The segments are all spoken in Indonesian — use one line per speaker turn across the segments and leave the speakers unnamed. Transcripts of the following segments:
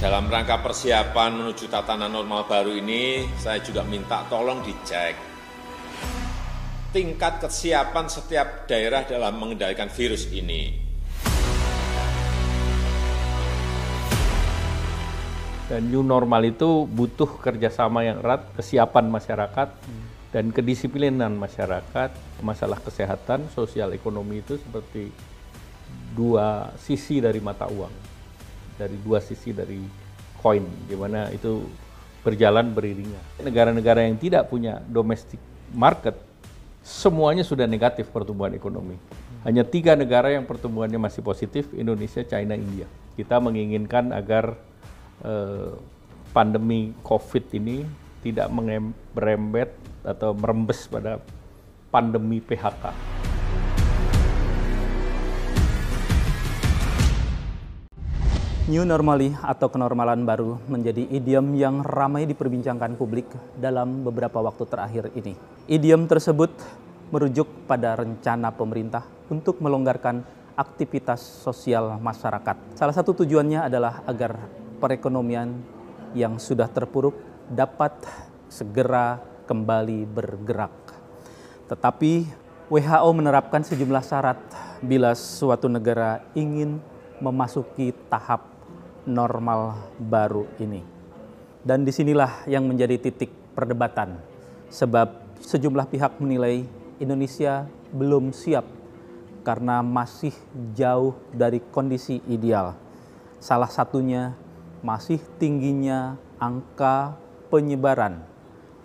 Dalam rangka persiapan menuju tatanan normal baru ini, saya juga minta tolong dicek tingkat kesiapan setiap daerah dalam mengendalikan virus ini.
Dan new normal itu butuh kerjasama yang erat, kesiapan masyarakat, dan kedisiplinan masyarakat. Masalah kesehatan, sosial, ekonomi itu seperti dua sisi dari mata uang, dari dua sisi dari koin, di mana itu berjalan beriringan. Negara-negara yang tidak punya domestic market, semuanya sudah negatif pertumbuhan ekonomi. Hanya 3 negara yang pertumbuhannya masih positif, Indonesia, China, India. Kita menginginkan agar pandemi COVID ini tidak merembet atau merembes pada pandemi PHK.
New normally atau kenormalan baru menjadi idiom yang ramai diperbincangkan publik dalam beberapa waktu terakhir ini. Idiom tersebut merujuk pada rencana pemerintah untuk melonggarkan aktivitas sosial masyarakat. Salah satu tujuannya adalah agar perekonomian yang sudah terpuruk dapat segera kembali bergerak. Tetapi WHO menerapkan sejumlah syarat bila suatu negara ingin memasuki tahap normal baru ini. Dan disinilah yang menjadi titik perdebatan, sebab sejumlah pihak menilai Indonesia belum siap karena masih jauh dari kondisi ideal. Salah satunya masih tingginya angka penyebaran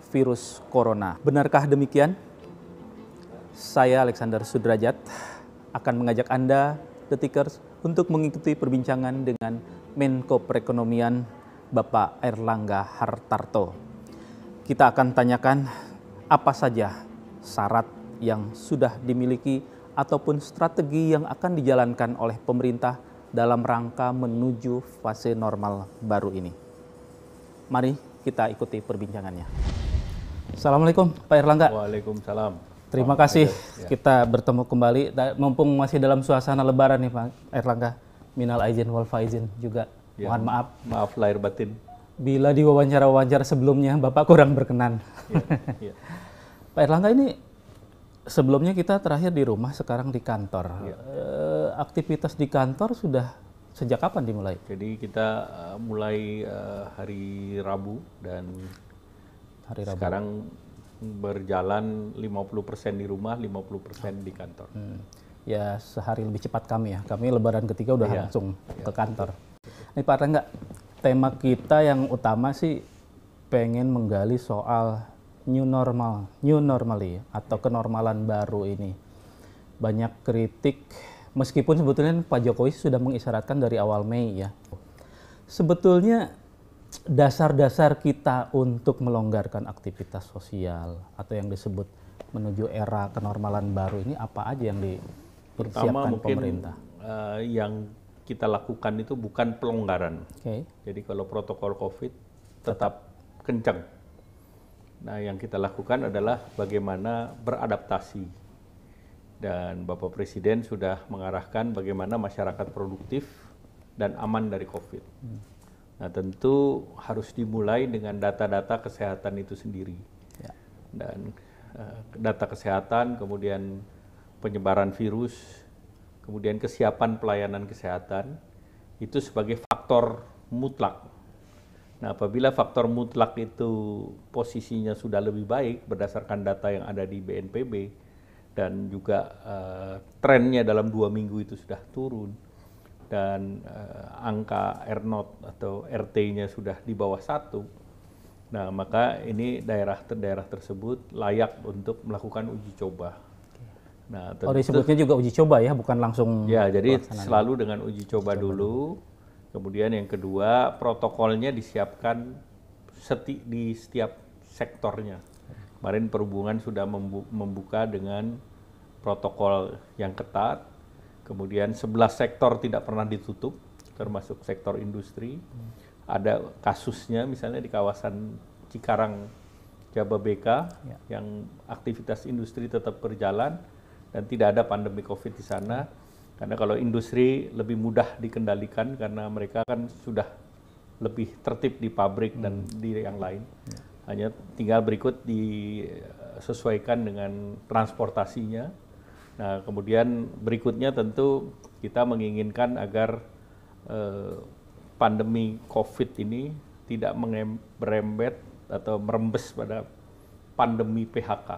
virus corona. Benarkah demikian? Saya Alexander Sudrajat akan mengajak Anda, Detikers, untuk mengikuti perbincangan dengan Menko Perekonomian Bapak Airlangga Hartarto. Kita akan tanyakan apa saja syarat yang sudah dimiliki ataupun strategi yang akan dijalankan oleh pemerintah dalam rangka menuju fase normal baru ini. Mari kita ikuti perbincangannya. Assalamualaikum Pak Airlangga.
Waalaikumsalam.
Terima kasih kita bertemu kembali. Mumpung masih dalam suasana lebaran nih Pak Airlangga. Minal aizin wal faizin juga.
Ya,
Mohon maaf.
Maaf lahir batin.
Bila di wawancara-wawancara sebelumnya Bapak kurang berkenan.
Ya.
Pak Airlangga, ini sebelumnya kita terakhir di rumah, sekarang di kantor.
Ya.
Aktivitas di kantor sudah sejak kapan dimulai?
Jadi kita mulai hari Rabu dan
Hari Rabu.
sekarang berjalan 50% di rumah, 50% di kantor.
Ya sehari lebih cepat kami ya. Kami lebaran ketiga udah langsung ke kantor. Nih Pak Airlangga, tema kita yang utama sih pengen menggali soal new normally atau kenormalan baru ini. Banyak kritik, meskipun sebetulnya Pak Jokowi sudah mengisyaratkan dari awal Mei ya. Sebetulnya dasar-dasar kita untuk melonggarkan aktivitas sosial atau yang disebut menuju era kenormalan baru ini apa aja yang dipersiapkan pemerintah?
Yang kita lakukan itu bukan pelonggaran. Jadi kalau protokol COVID tetap kencang. Nah, yang kita lakukan adalah bagaimana beradaptasi. Dan Bapak Presiden sudah mengarahkan bagaimana masyarakat produktif dan aman dari COVID. Nah, tentu harus dimulai dengan data-data kesehatan itu sendiri.
Ya.
Dan data kesehatan, kemudian penyebaran virus, kemudian kesiapan pelayanan kesehatan, itu sebagai faktor mutlak. Nah, apabila faktor mutlak itu posisinya sudah lebih baik berdasarkan data yang ada di BNPB dan juga trennya dalam 2 minggu itu sudah turun dan angka R0 atau RT-nya sudah di bawah 1, nah maka ini daerah tersebut layak untuk melakukan uji coba. Nah,
disebutnya juga uji coba ya, bukan langsung.
Ya, jadi selalu dengan uji coba dulu. Kemudian yang kedua, protokolnya disiapkan di setiap sektornya. Kemarin Perhubungan sudah membuka dengan protokol yang ketat. Kemudian 11 sektor tidak pernah ditutup, termasuk sektor industri. Ada kasusnya misalnya di kawasan Cikarang, Jababeka, yang aktivitas industri tetap berjalan dan tidak ada pandemi COVID di sana. Karena kalau industri lebih mudah dikendalikan karena mereka kan sudah lebih tertib di pabrik dan di yang lain. Hanya tinggal berikut disesuaikan dengan transportasinya. Nah, kemudian berikutnya tentu kita menginginkan agar pandemi COVID ini tidak merembet atau merembes pada pandemi PHK.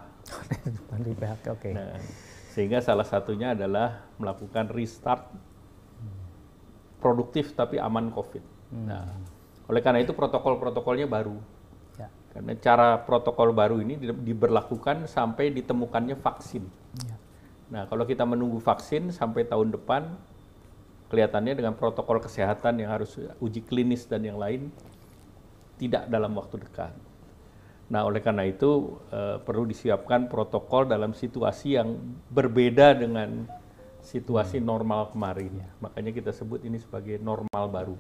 Pandemi PHK, oke.
Nah, sehingga salah satunya adalah melakukan restart produktif tapi aman COVID. Nah, oleh karena itu protokol-protokolnya baru.
Ya.
Karena cara protokol baru ini diberlakukan sampai ditemukannya vaksin.
Ya.
Nah, kalau kita menunggu vaksin sampai tahun depan, kelihatannya dengan protokol kesehatan yang harus uji klinis dan yang lain, tidak dalam waktu dekat. Nah, oleh karena itu perlu disiapkan protokol dalam situasi yang berbeda dengan situasi normal kemarin. Makanya kita sebut ini sebagai normal baru.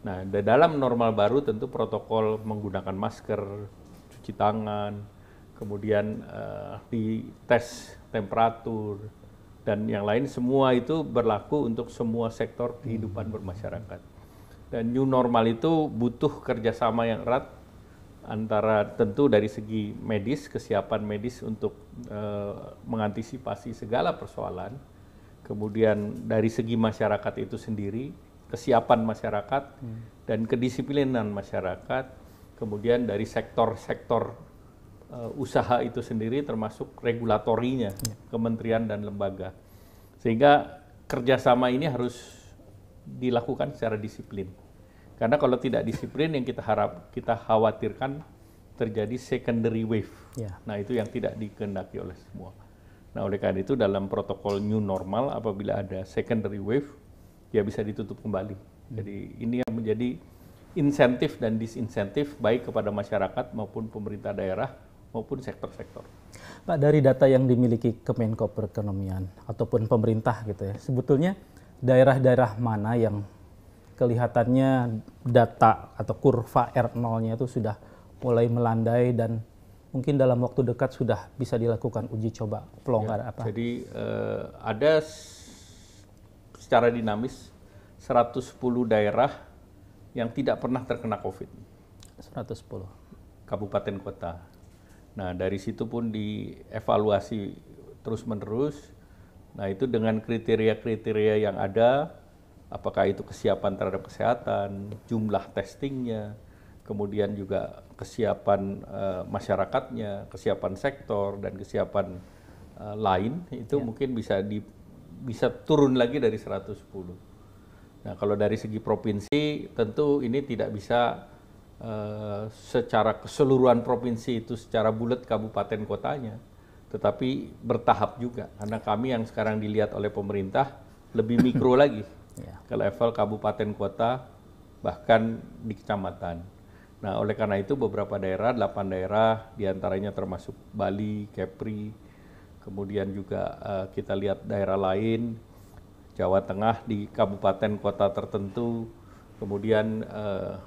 Nah, dalam normal baru tentu protokol menggunakan masker, cuci tangan, kemudian dites temperatur, dan yang lain semua itu berlaku untuk semua sektor kehidupan bermasyarakat. Dan new normal itu butuh kerjasama yang erat antara tentu dari segi medis, kesiapan medis untuk mengantisipasi segala persoalan, kemudian dari segi masyarakat itu sendiri, kesiapan masyarakat dan kedisiplinan masyarakat, kemudian dari sektor-sektor usaha itu sendiri termasuk regulatorinya, kementerian dan lembaga. Sehingga kerjasama ini harus dilakukan secara disiplin. Karena kalau tidak disiplin yang kita khawatirkan terjadi secondary wave. Nah, itu yang tidak dikehendaki oleh semua. Nah, oleh karena itu dalam protokol new normal apabila ada secondary wave, ya bisa ditutup kembali. Jadi ini yang menjadi insentif dan disinsentif baik kepada masyarakat maupun pemerintah daerah maupun sektor-sektor.
Pak, dari data yang dimiliki Kemenko Perekonomian ataupun pemerintah gitu ya, sebetulnya daerah-daerah mana yang kelihatannya data atau kurva R0-nya itu sudah mulai melandai dan mungkin dalam waktu dekat sudah bisa dilakukan uji coba pelonggaran apa?
Jadi ada secara dinamis 110 daerah yang tidak pernah terkena COVID.
110.
Kabupaten kota. Nah, dari situ pun dievaluasi terus-menerus. Nah, itu dengan kriteria-kriteria yang ada, apakah itu kesiapan terhadap kesehatan, jumlah testingnya, kemudian juga kesiapan masyarakatnya, kesiapan sektor, dan kesiapan lain, itu mungkin bisa turun lagi dari 110. Nah, kalau dari segi provinsi, tentu ini tidak bisa secara keseluruhan provinsi itu secara bulat kabupaten kotanya, tetapi bertahap juga. Karena kami yang sekarang dilihat oleh pemerintah lebih mikro lagi. Ke level kabupaten kota, bahkan di kecamatan. Nah, oleh karena itu beberapa daerah, 8 daerah, diantaranya termasuk Bali, Kepri, kemudian juga kita lihat daerah lain, Jawa Tengah di kabupaten kota tertentu, kemudian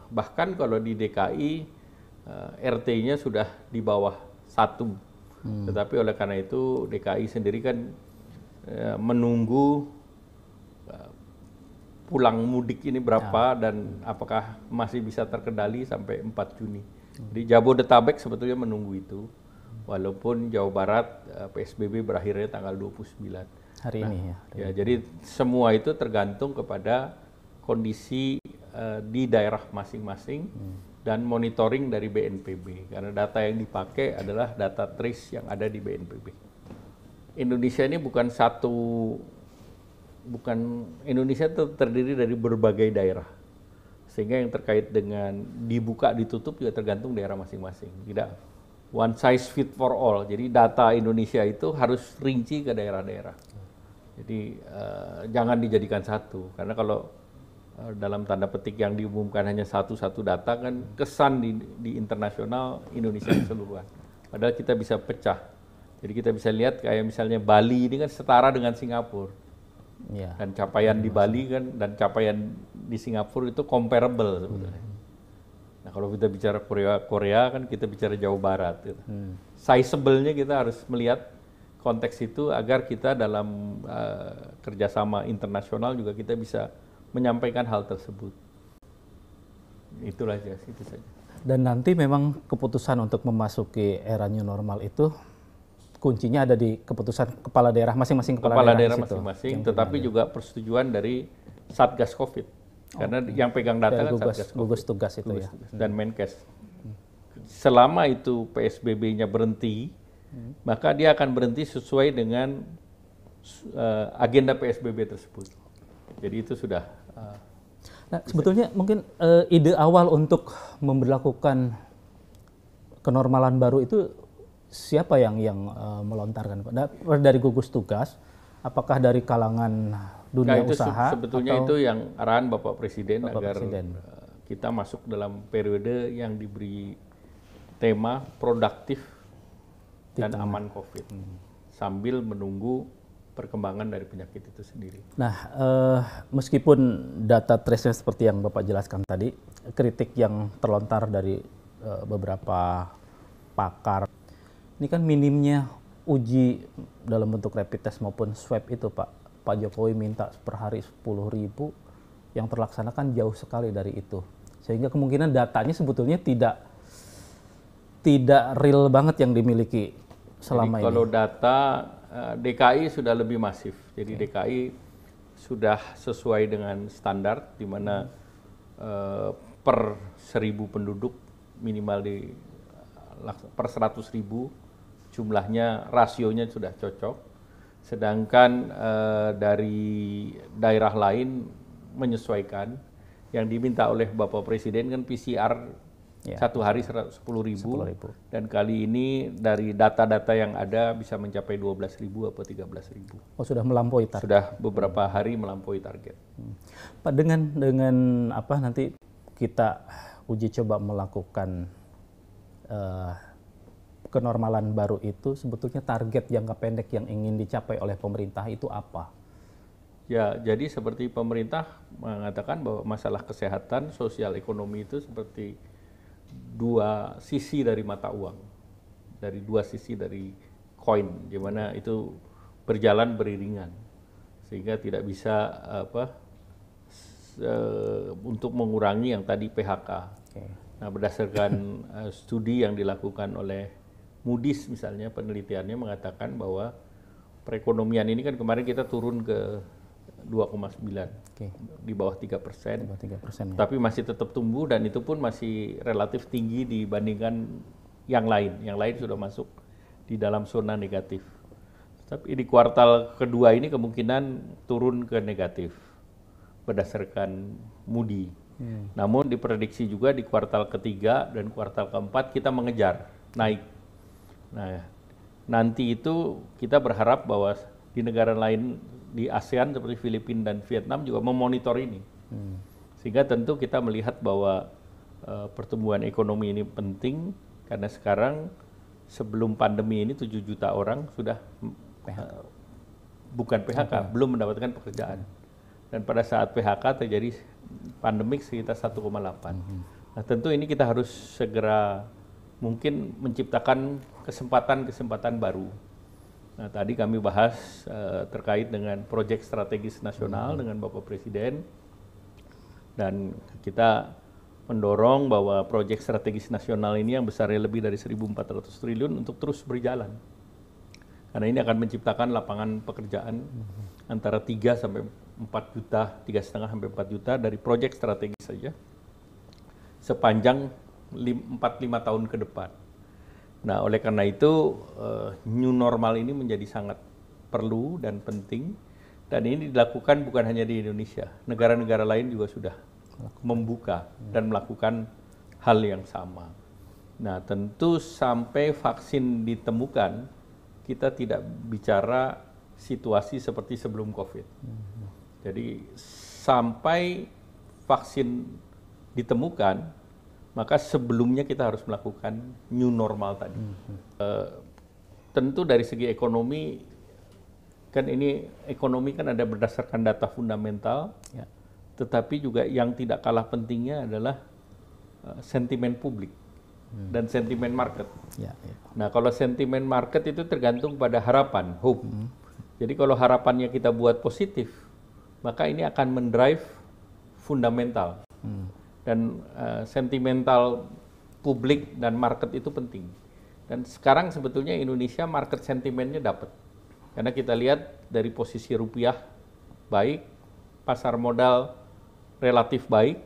bahkan kalau di DKI RT-nya sudah di bawah 1. Tetapi oleh karena itu DKI sendiri kan menunggu pulang mudik ini berapa dan apakah masih bisa terkendali sampai 4 Juni. Jadi Jabodetabek sebetulnya menunggu itu, walaupun Jawa Barat PSBB berakhirnya tanggal 29.
Hari ini ya.
Ya, jadi semua itu tergantung kepada kondisi di daerah masing-masing dan monitoring dari BNPB. Karena data yang dipakai adalah data trace yang ada di BNPB. Indonesia ini Indonesia terdiri dari berbagai daerah, sehingga yang terkait dengan dibuka ditutup juga tergantung daerah masing-masing, tidak one size fit for all. Jadi data Indonesia itu harus rinci ke daerah-daerah, jadi jangan dijadikan satu, karena kalau dalam tanda petik yang diumumkan hanya satu data kan kesan di internasional Indonesia keseluruhan, padahal kita bisa pecah. Jadi kita bisa lihat kayak misalnya Bali ini kan setara dengan Singapura. Dan capaian di Bali kan dan capaian di Singapura itu comparable sebetulnya. Nah, kalau kita bicara Korea kan kita bicara Jawa Barat. Gitu. Sizable-nya kita harus melihat konteks itu agar kita dalam kerjasama internasional juga kita bisa menyampaikan hal tersebut. itulah aja, itu saja.
Dan nanti memang keputusan untuk memasuki era new normal itu kuncinya ada di keputusan kepala daerah masing-masing
Kepala daerah masing-masing, tetapi juga persetujuan dari Satgas Covid. Karena yang pegang data kan Satgas Covid.
Gugus tugas itu ya.
Dan Menkes. Selama itu PSBB-nya berhenti, maka dia akan berhenti sesuai dengan agenda PSBB tersebut. Jadi itu sudah.
Nah, sebetulnya mungkin ide awal untuk memberlakukan kenormalan baru itu siapa yang melontarkan? Dari gugus tugas, apakah dari kalangan dunia usaha?
Sebetulnya itu yang arahan Bapak Presiden agar kita masuk dalam periode yang diberi tema produktif dan aman COVID, sambil menunggu perkembangan dari penyakit itu sendiri.
Nah, meskipun data trace-nya seperti yang Bapak jelaskan tadi, kritik yang terlontar dari beberapa pakar, ini kan minimnya uji dalam bentuk rapid test maupun swab itu, Pak. Pak Jokowi minta per hari 10.000, yang terlaksanakan jauh sekali dari itu. Sehingga kemungkinan datanya sebetulnya tidak real banget yang dimiliki selama ini.
Kalau data DKI sudah lebih masif. Jadi DKI sudah sesuai dengan standar di mana per 1.000 penduduk minimal per 100.000 jumlahnya, rasionya sudah cocok. Sedangkan dari daerah lain menyesuaikan, yang diminta oleh Bapak Presiden kan PCR satu hari 10.000, dan kali ini dari data-data yang ada bisa mencapai 12.000 atau 13.000.
Oh, sudah melampaui target.
Sudah beberapa hari melampaui target.
Pak, dengan apa nanti kita uji coba melakukan kenormalan baru itu, sebetulnya target jangka pendek yang ingin dicapai oleh pemerintah itu apa?
Ya, jadi seperti pemerintah mengatakan bahwa masalah kesehatan, sosial, ekonomi itu seperti dua sisi dari mata uang, dari dua sisi dari koin, di mana itu berjalan beriringan, sehingga tidak bisa untuk mengurangi yang tadi PHK. Nah, berdasarkan studi yang dilakukan oleh Moody's misalnya, penelitiannya mengatakan bahwa perekonomian ini kan kemarin kita turun ke 2,9, di bawah 3%,
ya.
Tapi masih tetap tumbuh, dan itu pun masih relatif tinggi dibandingkan yang lain. Yang lain sudah masuk di dalam zona negatif. Tapi di kuartal kedua ini kemungkinan turun ke negatif berdasarkan Moody. Namun diprediksi juga di kuartal ketiga dan kuartal keempat kita mengejar naik. Nah, nanti itu kita berharap bahwa di negara lain di ASEAN seperti Filipina dan Vietnam juga memonitor ini. Sehingga tentu kita melihat bahwa pertumbuhan ekonomi ini penting, karena sekarang sebelum pandemi ini 7 juta orang sudah bukan PHK, belum mendapatkan pekerjaan. Dan pada saat PHK terjadi pandemik sekitar 1,8. Nah, tentu ini kita harus segera mungkin menciptakan kesempatan-kesempatan baru. Nah, tadi kami bahas terkait dengan proyek strategis nasional dengan Bapak Presiden, dan kita mendorong bahwa proyek strategis nasional ini yang besarnya lebih dari 1.400 triliun untuk terus berjalan. Karena ini akan menciptakan lapangan pekerjaan antara 3 sampai 4 juta, 3,5 sampai 4 juta dari proyek strategis saja sepanjang 4-5 tahun ke depan. Nah, oleh karena itu new normal ini menjadi sangat perlu dan penting, dan ini dilakukan bukan hanya di Indonesia. Negara-negara lain juga sudah membuka dan melakukan hal yang sama. Nah, tentu sampai vaksin ditemukan, kita tidak bicara situasi seperti sebelum COVID. Jadi sampai vaksin ditemukan, maka sebelumnya kita harus melakukan new normal tadi. Tentu dari segi ekonomi, kan ini ekonomi kan ada berdasarkan data fundamental, tetapi juga yang tidak kalah pentingnya adalah sentimen publik dan sentimen market. Nah, kalau sentimen market itu tergantung pada harapan, hope. Jadi kalau harapannya kita buat positif, maka ini akan mendrive fundamental. Dan sentimental publik dan market itu penting. Dan sekarang sebetulnya Indonesia market sentimennya dapat. Karena kita lihat dari posisi rupiah baik, pasar modal relatif baik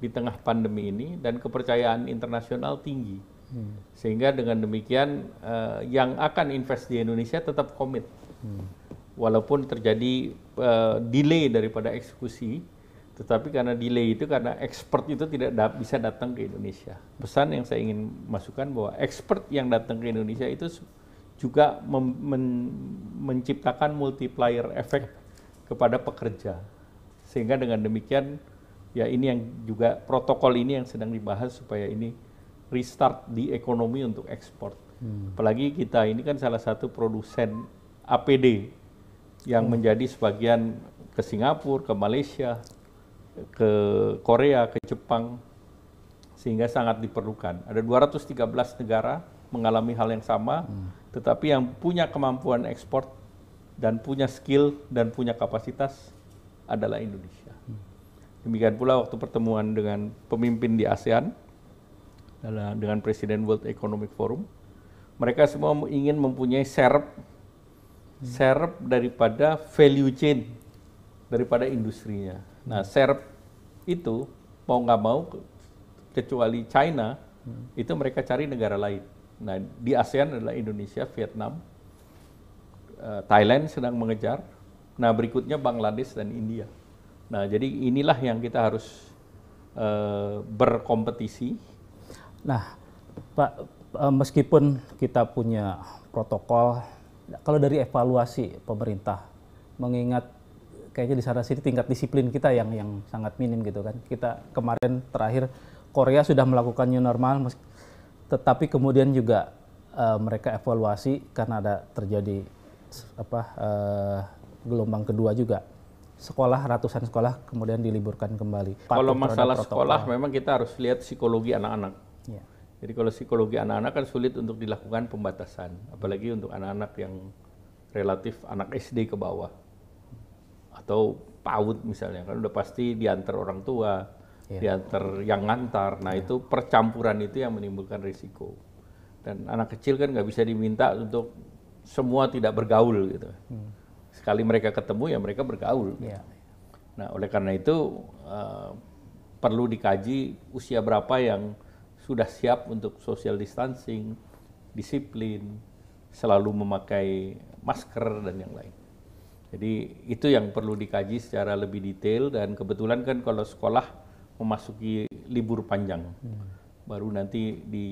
di tengah pandemi ini, dan kepercayaan internasional tinggi. Sehingga dengan demikian yang akan invest di Indonesia tetap komit. Walaupun terjadi delay daripada eksekusi, tetapi karena delay itu, karena expert itu tidak bisa datang ke Indonesia. Pesan yang saya ingin masukkan bahwa expert yang datang ke Indonesia itu juga menciptakan multiplier effect kepada pekerja. Sehingga dengan demikian, ya ini yang juga protokol ini yang sedang dibahas supaya ini restart di ekonomi untuk ekspor. Apalagi kita ini kan salah satu produsen APD yang menjadi sebagian ke Singapura, ke Malaysia, ke Korea, ke Jepang, sehingga sangat diperlukan. Ada 213 negara mengalami hal yang sama, tetapi yang punya kemampuan ekspor dan punya skill dan punya kapasitas adalah Indonesia. Demikian pula waktu pertemuan dengan pemimpin di ASEAN, dengan Presiden World Economic Forum, mereka semua ingin mempunyai serep daripada value chain, daripada industrinya. Nah, serep itu mau nggak mau, kecuali China, itu mereka cari negara lain. Nah, di ASEAN adalah Indonesia, Vietnam, Thailand sedang mengejar. Nah, berikutnya Bangladesh dan India. Nah, jadi inilah yang kita harus berkompetisi. Nah,
Pak, meskipun kita punya protokol, kalau dari evaluasi pemerintah, mengingat kayaknya di sana sini tingkat disiplin kita yang sangat minim gitu kan. Kita kemarin terakhir Korea sudah melakukan new normal, tetapi kemudian juga mereka evaluasi karena ada terjadi gelombang kedua juga. Ratusan sekolah kemudian diliburkan kembali.
Kalau masalah sekolah memang kita harus lihat psikologi anak-anak. Ya. Jadi kalau psikologi anak-anak kan sulit untuk dilakukan pembatasan, apalagi untuk anak-anak yang relatif anak SD ke bawah. Atau PAUD misalnya, kan udah pasti diantar orang tua, diantar yang ngantar. Nah itu percampuran itu yang menimbulkan risiko. Dan anak kecil kan nggak bisa diminta untuk semua tidak bergaul gitu. Sekali mereka ketemu ya mereka bergaul. Gitu. Nah oleh karena itu perlu dikaji usia berapa yang sudah siap untuk social distancing, disiplin, selalu memakai masker dan yang lain. Jadi itu yang perlu dikaji secara lebih detail, dan kebetulan kan kalau sekolah memasuki libur panjang, baru nanti di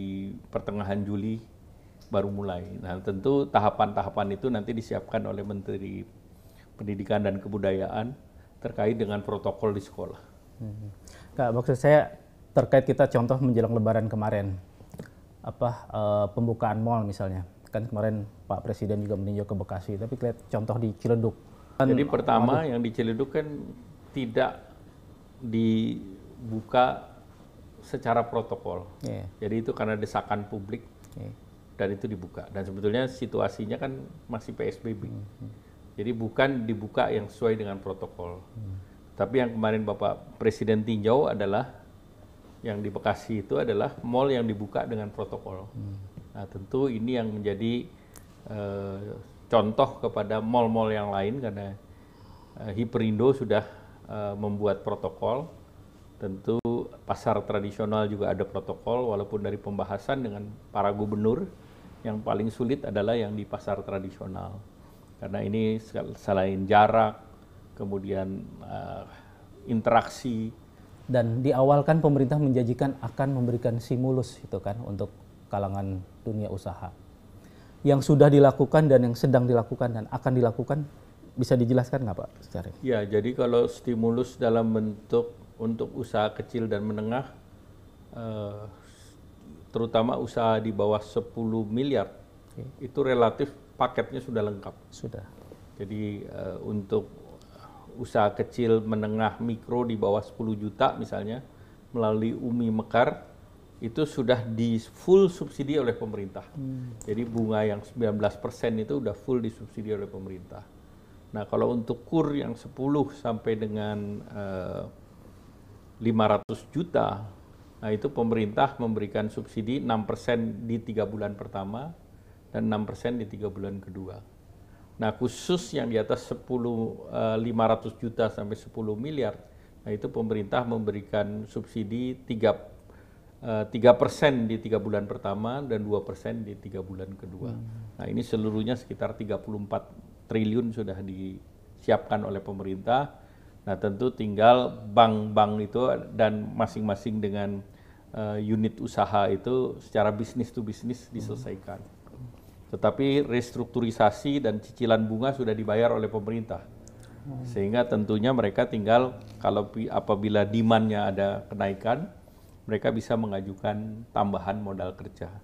pertengahan Juli baru mulai. Nah tentu tahapan-tahapan itu nanti disiapkan oleh Menteri Pendidikan dan Kebudayaan terkait dengan protokol di sekolah.
Kak, maksud saya terkait kita contoh menjelang Lebaran kemarin, pembukaan mal misalnya. Kan kemarin Pak Presiden juga meninjau ke Bekasi, tapi lihat contoh di Ciledug.
Jadi pertama yang di Ciledug kan tidak dibuka secara protokol. Jadi itu karena desakan publik dan itu dibuka. Dan sebetulnya situasinya kan masih PSBB. Jadi bukan dibuka yang sesuai dengan protokol. Tapi yang kemarin Bapak Presiden tinjau adalah yang di Bekasi itu adalah mal yang dibuka dengan protokol. Nah tentu ini yang menjadi contoh kepada mal-mal yang lain, karena Hiperindo sudah membuat protokol. Tentu pasar tradisional juga ada protokol, walaupun dari pembahasan dengan para gubernur yang paling sulit adalah yang di pasar tradisional. Karena ini selain jarak, kemudian interaksi.
Dan di awal kan pemerintah menjanjikan akan memberikan stimulus itu kan untuk kalangan dunia usaha. Yang sudah dilakukan dan yang sedang dilakukan dan akan dilakukan, bisa dijelaskan nggak Pak? Secara?
Ya, jadi kalau stimulus dalam bentuk untuk usaha kecil dan menengah, terutama usaha di bawah 10 miliar, itu relatif paketnya sudah lengkap. Sudah. Jadi untuk usaha kecil, menengah, mikro di bawah 10 juta misalnya, melalui UMI Mekar, itu sudah di full subsidi oleh pemerintah. Jadi bunga yang 19% itu udah full disubsidi oleh pemerintah. Nah kalau untuk KUR yang 10 sampai dengan 500 juta, nah itu pemerintah memberikan subsidi 6% di 3 bulan pertama dan 6% di 3 bulan kedua. Nah khusus yang di atas 500 juta sampai 10 miliar, nah itu pemerintah memberikan subsidi 3% di 3 bulan pertama dan 2% di 3 bulan kedua. Nah ini seluruhnya sekitar 34 triliun sudah disiapkan oleh pemerintah. Nah tentu tinggal bank-bank itu dan masing-masing dengan unit usaha itu secara bisnis to bisnis diselesaikan. Tetapi restrukturisasi dan cicilan bunga sudah dibayar oleh pemerintah. Sehingga tentunya mereka tinggal kalau apabila demand-nya ada kenaikan, mereka bisa mengajukan tambahan modal kerja.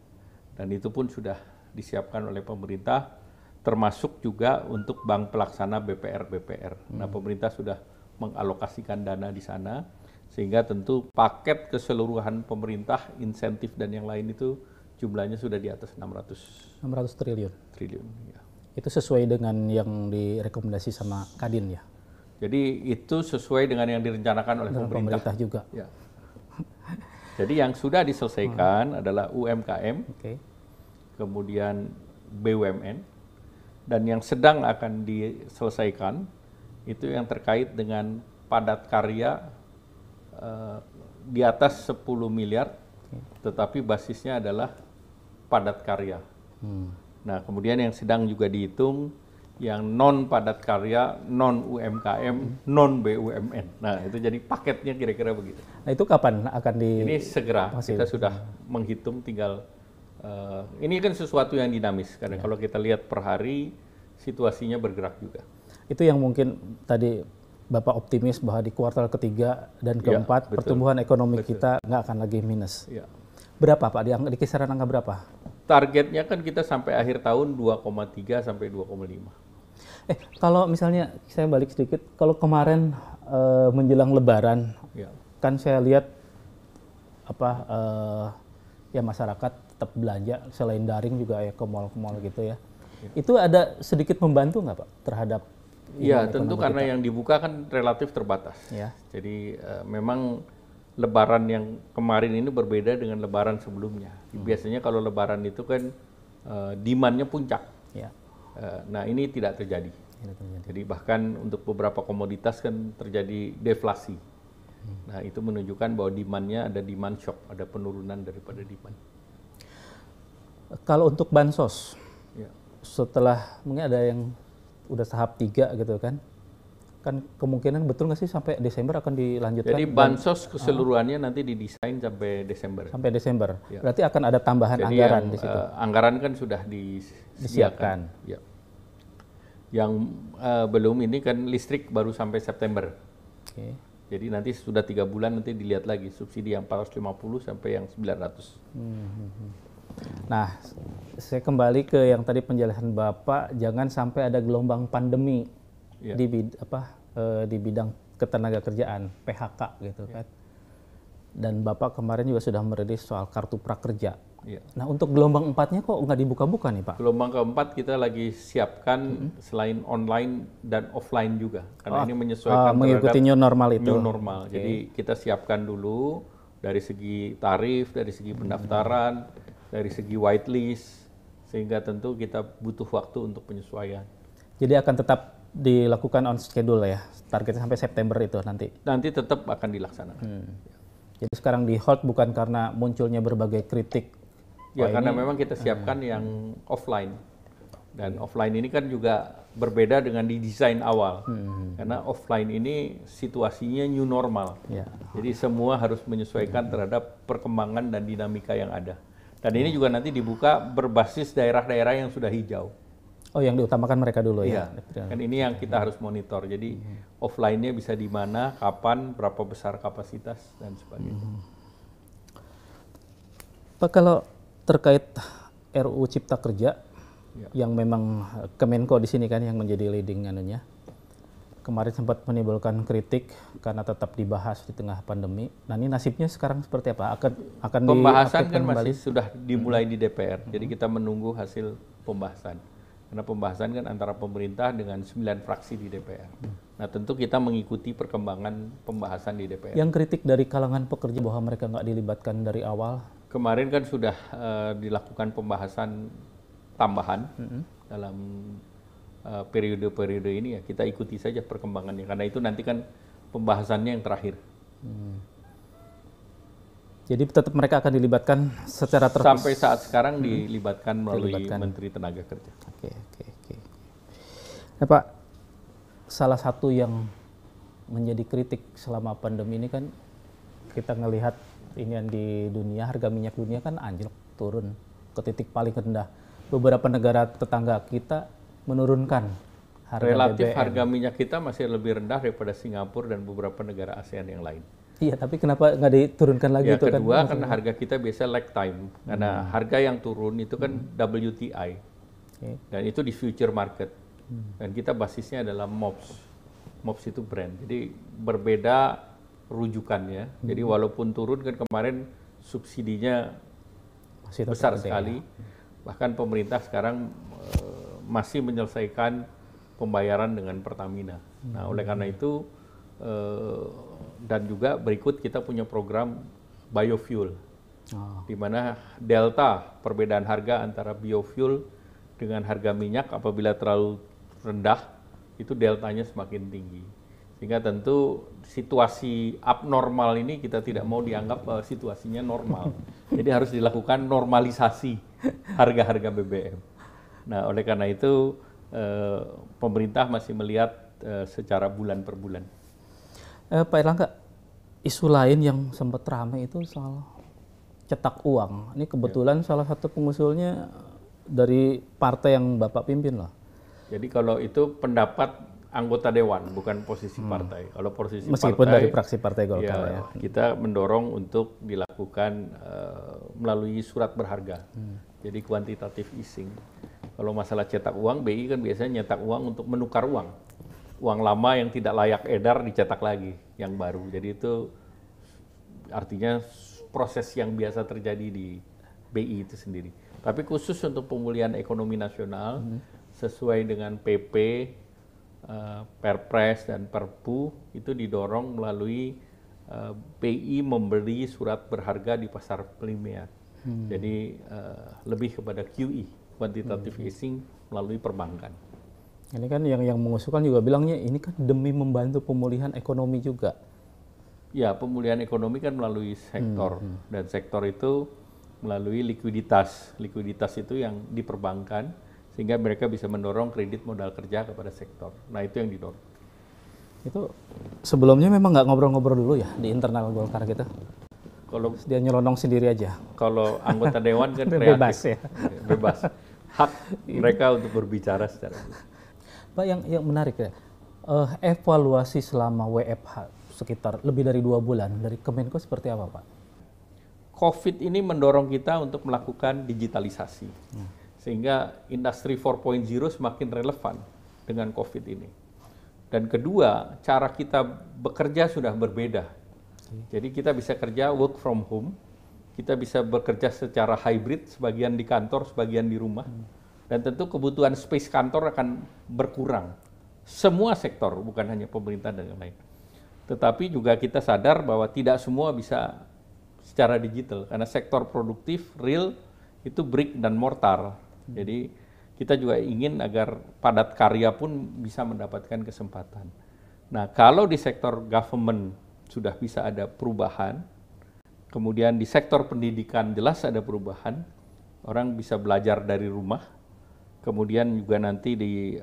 Dan itu pun sudah disiapkan oleh pemerintah, termasuk juga untuk bank pelaksana BPR. Nah pemerintah sudah mengalokasikan dana di sana, sehingga tentu paket keseluruhan pemerintah, insentif dan yang lain itu jumlahnya sudah di atas 600
triliun.
Ya.
Itu sesuai dengan yang direkomendasi sama Kadin ya?
Jadi itu sesuai dengan yang direncanakan oleh pemerintah
juga?
Ya. Jadi yang sudah diselesaikan adalah UMKM, kemudian BUMN, dan yang sedang akan diselesaikan itu yang terkait dengan padat karya di atas 10 miliar, tetapi basisnya adalah padat karya. Nah, kemudian yang sedang juga dihitung yang non padat karya, non UMKM, non BUMN. Nah, itu jadi paketnya kira-kira begitu.
Nah, itu kapan akan
Ini segera kita sudah menghitung, tinggal ini kan sesuatu yang dinamis karena kalau kita lihat per hari situasinya bergerak juga.
Itu yang mungkin tadi Bapak optimis bahwa di kuartal ketiga dan keempat pertumbuhan ekonomi kita nggak akan lagi minus.
Ya.
Berapa Pak? Di kisaran angka berapa?
Targetnya kan kita sampai akhir tahun 2,3 sampai 2,5.
Kalau misalnya saya balik sedikit, kalau kemarin menjelang Lebaran, kan saya lihat ya masyarakat tetap belanja selain daring juga ya ke mall-mall gitu ya. Itu ada sedikit membantu nggak Pak terhadap?
Iya, tentu karena yang dibuka kan relatif terbatas.
Ya.
Jadi memang Lebaran yang kemarin ini berbeda dengan Lebaran sebelumnya. Biasanya kalau Lebaran itu kan demand-nya puncak.
Ya.
Nah ini tidak terjadi. Jadi bahkan untuk beberapa komoditas kan terjadi deflasi. Nah itu menunjukkan bahwa demand-nya ada demand shock, ada penurunan daripada demand.
Kalau untuk bansos, setelah mungkin ada yang udah tahap 3 gitu kan kemungkinan betul nggak sih sampai Desember akan dilanjutkan?
Jadi bansos keseluruhannya nanti didesain sampai Desember.
Sampai Desember. Ya. Berarti akan ada tambahan anggaran di situ.
Anggaran kan sudah disiapkan. Ya. Yang belum ini kan listrik baru sampai September. Jadi nanti sudah 3 bulan nanti dilihat lagi subsidi yang 450 sampai yang 900.
Nah, saya kembali ke yang tadi penjelasan Bapak, jangan sampai ada gelombang pandemi di bidang ketenagakerjaan, PHK gitu kan. Dan Bapak kemarin juga sudah merilis soal kartu prakerja. Nah, untuk gelombang 4-nya kok nggak dibuka-buka nih Pak?
Gelombang keempat kita lagi siapkan selain online dan offline juga. Karena ini menyesuaikan
mengikuti new normal itu.
New normal. Jadi kita siapkan dulu dari segi tarif, dari segi pendaftaran, dari segi whitelist, sehingga tentu kita butuh waktu untuk penyesuaian.
Jadi akan tetap dilakukan on schedule ya, targetnya sampai September itu nanti?
Nanti tetap akan dilaksanakan.
Jadi sekarang di hold bukan karena munculnya berbagai kritik?
Ya karena memang kita siapkan yang offline. Dan offline ini kan juga berbeda dengan di desain awal. Karena offline ini situasinya new normal. Jadi semua harus menyesuaikan terhadap perkembangan dan dinamika yang ada. Dan ini juga nanti dibuka berbasis daerah-daerah yang sudah hijau.
Oh, yang diutamakan mereka dulu ya?
Kan ini yang kita harus monitor. Jadi offline-nya bisa di mana, kapan, berapa besar kapasitas, dan sebagainya.
Pak, kalau terkait RUU Cipta Kerja, yang memang Kemenko di sini kan yang menjadi leading anunya, kemarin sempat menimbulkan kritik karena tetap dibahas di tengah pandemi. Nah ini nasibnya sekarang seperti apa? Akan
pembahasan kan masih sudah dimulai di DPR. Jadi kita menunggu hasil pembahasan. Karena pembahasan kan antara pemerintah dengan 9 fraksi di DPR. Nah tentu kita mengikuti perkembangan pembahasan di DPR.
Yang kritik dari kalangan pekerja bahwa mereka nggak dilibatkan dari awal.
Kemarin kan sudah dilakukan pembahasan tambahan dalam periode-periode ini ya, kita ikuti saja perkembangannya. Karena itu nanti kan pembahasannya yang terakhir.
Jadi tetap mereka akan dilibatkan secara terus.
Sampai saat sekarang dilibatkan melalui Menteri Tenaga Kerja.
Oke. Nah, Pak, salah satu yang menjadi kritik selama pandemi ini kan kita ngelihat ini yang di dunia, harga minyak dunia kan anjlok, turun ke titik paling rendah. Beberapa negara tetangga kita menurunkan harga
Relatif
BBM.
harga minyak kita masih lebih rendah daripada Singapura dan beberapa negara ASEAN yang lain.
Iya, tapi kenapa nggak diturunkan lagi
Ya,
itu kan?
kedua kan harga kita biasa lag time. Karena harga yang turun itu kan WTI. Dan itu di future market. Dan kita basisnya adalah MOPS. MOPS itu brand. Jadi berbeda rujukannya. Jadi walaupun turun kan kemarin subsidinya
Masih
besar
gede,
sekali. Bahkan pemerintah sekarang masih menyelesaikan pembayaran dengan Pertamina. Nah, oleh karena itu dan juga berikut kita punya program biofuel, di mana delta perbedaan harga antara biofuel dengan harga minyak apabila terlalu rendah itu deltanya semakin tinggi, sehingga tentu situasi abnormal ini kita tidak mau dianggap situasinya normal, jadi harus dilakukan normalisasi harga-harga BBM. Nah, oleh karena itu pemerintah masih melihat secara bulan per bulan.
Pak Erlangga, isu lain yang sempat ramai itu soal cetak uang. Ini kebetulan salah satu pengusulnya dari partai yang Bapak pimpin loh.
Jadi kalau itu pendapat anggota dewan, bukan posisi partai. Kalau posisi
Meskipun
partai,
dari fraksi Partai Golkar ya.
kita mendorong untuk dilakukan melalui surat berharga. Jadi quantitative easing. Kalau masalah cetak uang, BI kan biasanya nyetak uang untuk menukar uang. Uang lama yang tidak layak edar dicetak lagi, yang baru. Jadi itu artinya proses yang biasa terjadi di BI itu sendiri. Tapi khusus untuk pemulihan ekonomi nasional, sesuai dengan PP, Perpres, dan Perpu, itu didorong melalui BI membeli surat berharga di pasar primer. Jadi lebih kepada QE, quantitative easing melalui perbankan.
Ini kan yang mengusulkan juga bilangnya ini kan demi membantu pemulihan ekonomi juga.
Ya, pemulihan ekonomi kan melalui sektor, dan sektor itu melalui likuiditas. Likuiditas itu yang diperbankan, sehingga mereka bisa mendorong kredit modal kerja kepada sektor. Nah, itu yang didorong.
Itu sebelumnya memang nggak ngobrol-ngobrol dulu ya di internal Golkar gitu?
Kalau
Dia nyelonong sendiri aja?
kalau anggota dewan kan
Bebas
kreatif,
ya?
bebas. Hak mereka untuk berbicara secara
Pak, yang menarik ya, evaluasi selama WFH sekitar lebih dari 2 bulan dari Kemenko seperti apa, Pak?
COVID ini mendorong kita untuk melakukan digitalisasi, sehingga industri 4.0 semakin relevan dengan COVID ini. Dan kedua, cara kita bekerja sudah berbeda. Jadi kita bisa kerja work from home, kita bisa bekerja secara hybrid, sebagian di kantor, sebagian di rumah. Dan tentu kebutuhan space kantor akan berkurang. Semua sektor, bukan hanya pemerintah dan yang lain. Tetapi juga kita sadar bahwa tidak semua bisa secara digital, karena sektor produktif, real, itu brick dan mortar. Jadi kita juga ingin agar padat karya pun bisa mendapatkan kesempatan. Nah, kalau di sektor government sudah bisa ada perubahan, kemudian di sektor pendidikan jelas ada perubahan, orang bisa belajar dari rumah, kemudian juga nanti di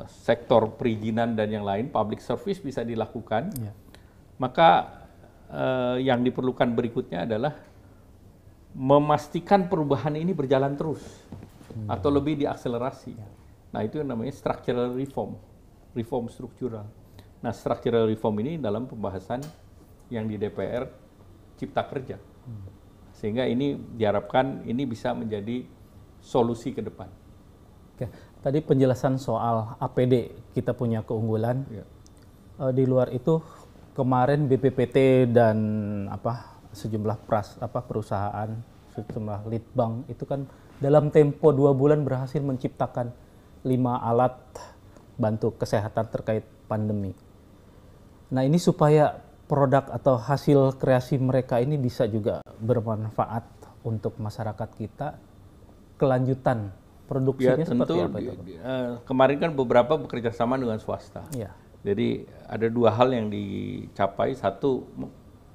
sektor perizinan dan yang lain, public service bisa dilakukan, maka yang diperlukan berikutnya adalah memastikan perubahan ini berjalan terus, atau lebih diakselerasi. Nah, itu yang namanya structural reform, reform struktural. Nah, structural reform ini dalam pembahasan yang di DPR Cipta Kerja. Sehingga ini diharapkan ini bisa menjadi solusi ke depan.
Oke, tadi penjelasan soal APD kita punya keunggulan. Di luar itu kemarin BPPT dan sejumlah perusahaan, sejumlah lead bank itu kan dalam tempo 2 bulan berhasil menciptakan 5 alat bantu kesehatan terkait pandemi. Nah, ini supaya produk atau hasil kreasi mereka ini bisa juga bermanfaat untuk masyarakat kita. Kelanjutan produksinya seperti apa itu?
Kemarin kan beberapa bekerja sama dengan swasta.
Ya.
Jadi ada 2 hal yang dicapai. Satu,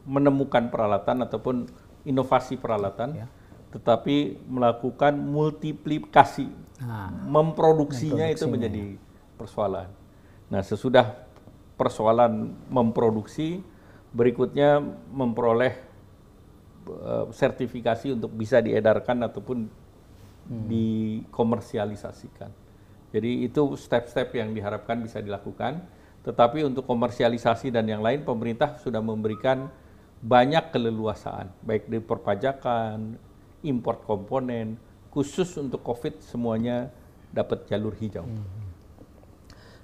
menemukan peralatan ataupun inovasi peralatan, tetapi melakukan multiplikasi. Memproduksinya itu menjadi persoalan. Nah, sesudah persoalan memproduksi, berikutnya memperoleh sertifikasi untuk bisa diedarkan ataupun dikomersialisasikan. Jadi itu step-step yang diharapkan bisa dilakukan. Tetapi untuk komersialisasi dan yang lain, pemerintah sudah memberikan banyak keleluasaan, baik di perpajakan, import komponen, khusus untuk COVID semuanya dapat jalur hijau.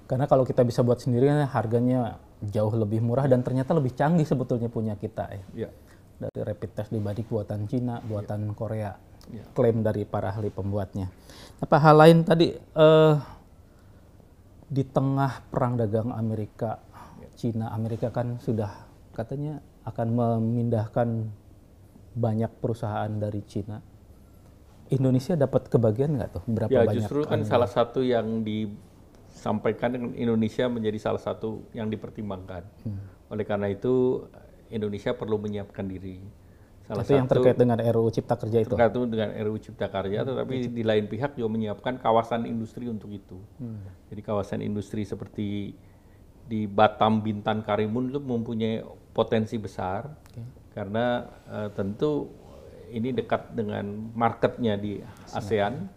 Karena kalau kita bisa buat sendiri, harganya jauh lebih murah dan ternyata lebih canggih sebetulnya punya kita ya. Dari rapid test dibanding buatan Cina, buatan Korea, klaim dari para ahli pembuatnya. Apa hal lain tadi di tengah perang dagang Amerika, Cina, Amerika kan sudah katanya akan memindahkan banyak perusahaan dari Cina. Indonesia dapat kebagian nggak tuh? Berapa banyak?
Justru kan salah satu yang disampaikan dengan Indonesia menjadi salah satu yang dipertimbangkan. Oleh karena itu Indonesia perlu menyiapkan diri.
Itu yang terkait dengan RUU Cipta Kerja itu?
Terkait dengan RUU Cipta Kerja, tetapi di lain pihak juga menyiapkan kawasan industri untuk itu. Jadi kawasan industri seperti di Batam, Bintan, Karimun itu mempunyai potensi besar, karena tentu ini dekat dengan marketnya di ASEAN.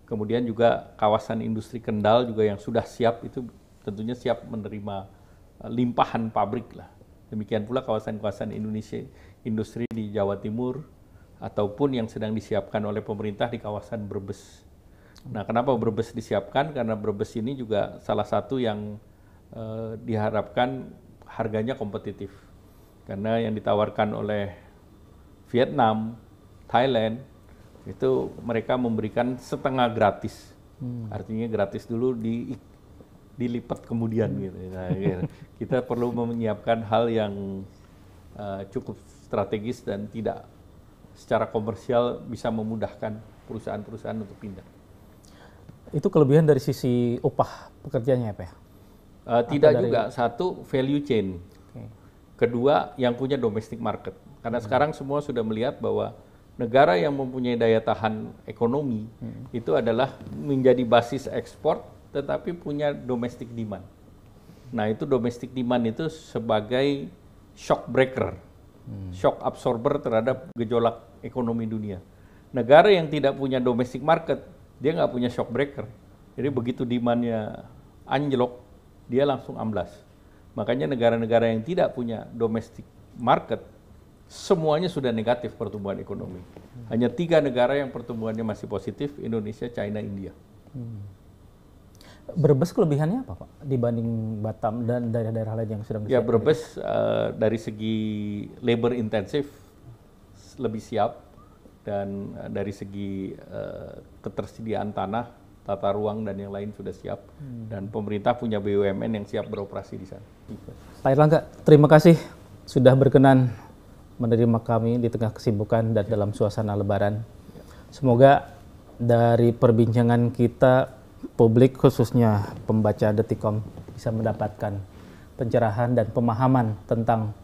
Kemudian juga kawasan industri Kendal juga yang sudah siap, itu tentunya siap menerima limpahan pabrik lah. Demikian pula kawasan-kawasan industri di Jawa Timur ataupun yang sedang disiapkan oleh pemerintah di kawasan Brebes. Nah, kenapa Brebes disiapkan? Karena Brebes ini juga salah satu yang diharapkan harganya kompetitif. Karena yang ditawarkan oleh Vietnam, Thailand, itu mereka memberikan setengah gratis. Artinya gratis dulu dilipat kemudian gitu. Nah, kita perlu menyiapkan hal yang cukup strategis dan tidak secara komersial bisa memudahkan perusahaan-perusahaan untuk pindah.
Itu kelebihan dari sisi upah pekerjanya ya, Pak?
Tidak juga. Satu, value chain. Kedua, yang punya domestic market. Karena sekarang semua sudah melihat bahwa negara yang mempunyai daya tahan ekonomi itu adalah menjadi basis ekspor tetapi punya domestic demand. Nah, itu domestic demand itu sebagai shock breaker, shock absorber terhadap gejolak ekonomi dunia. Negara yang tidak punya domestic market, dia nggak punya shock breaker. Jadi begitu demandnya anjlok, dia langsung amblas. Makanya negara-negara yang tidak punya domestic market, semuanya sudah negatif pertumbuhan ekonomi. Hanya 3 negara yang pertumbuhannya masih positif, Indonesia, China, India.
Brebes kelebihannya apa, Pak, dibanding Batam dan daerah-daerah lain yang sedang disiapkan?
Ya, Brebes dari segi labor intensif lebih siap, dan dari segi ketersediaan tanah, tata ruang dan yang lain sudah siap, dan pemerintah punya BUMN yang siap beroperasi di sana.
Pak Erlangga, terima kasih sudah berkenan menerima kami di tengah kesibukan dan dalam suasana Lebaran. Semoga dari perbincangan kita, publik khususnya pembaca Detikkom bisa mendapatkan pencerahan dan pemahaman tentang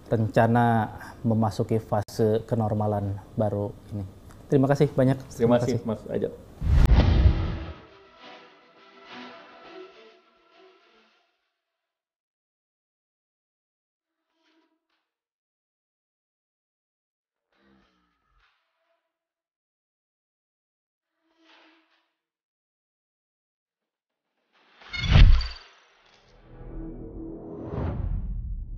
rencana memasuki fase kenormalan baru ini. Terima kasih banyak.
Terima kasih Mas Ajat.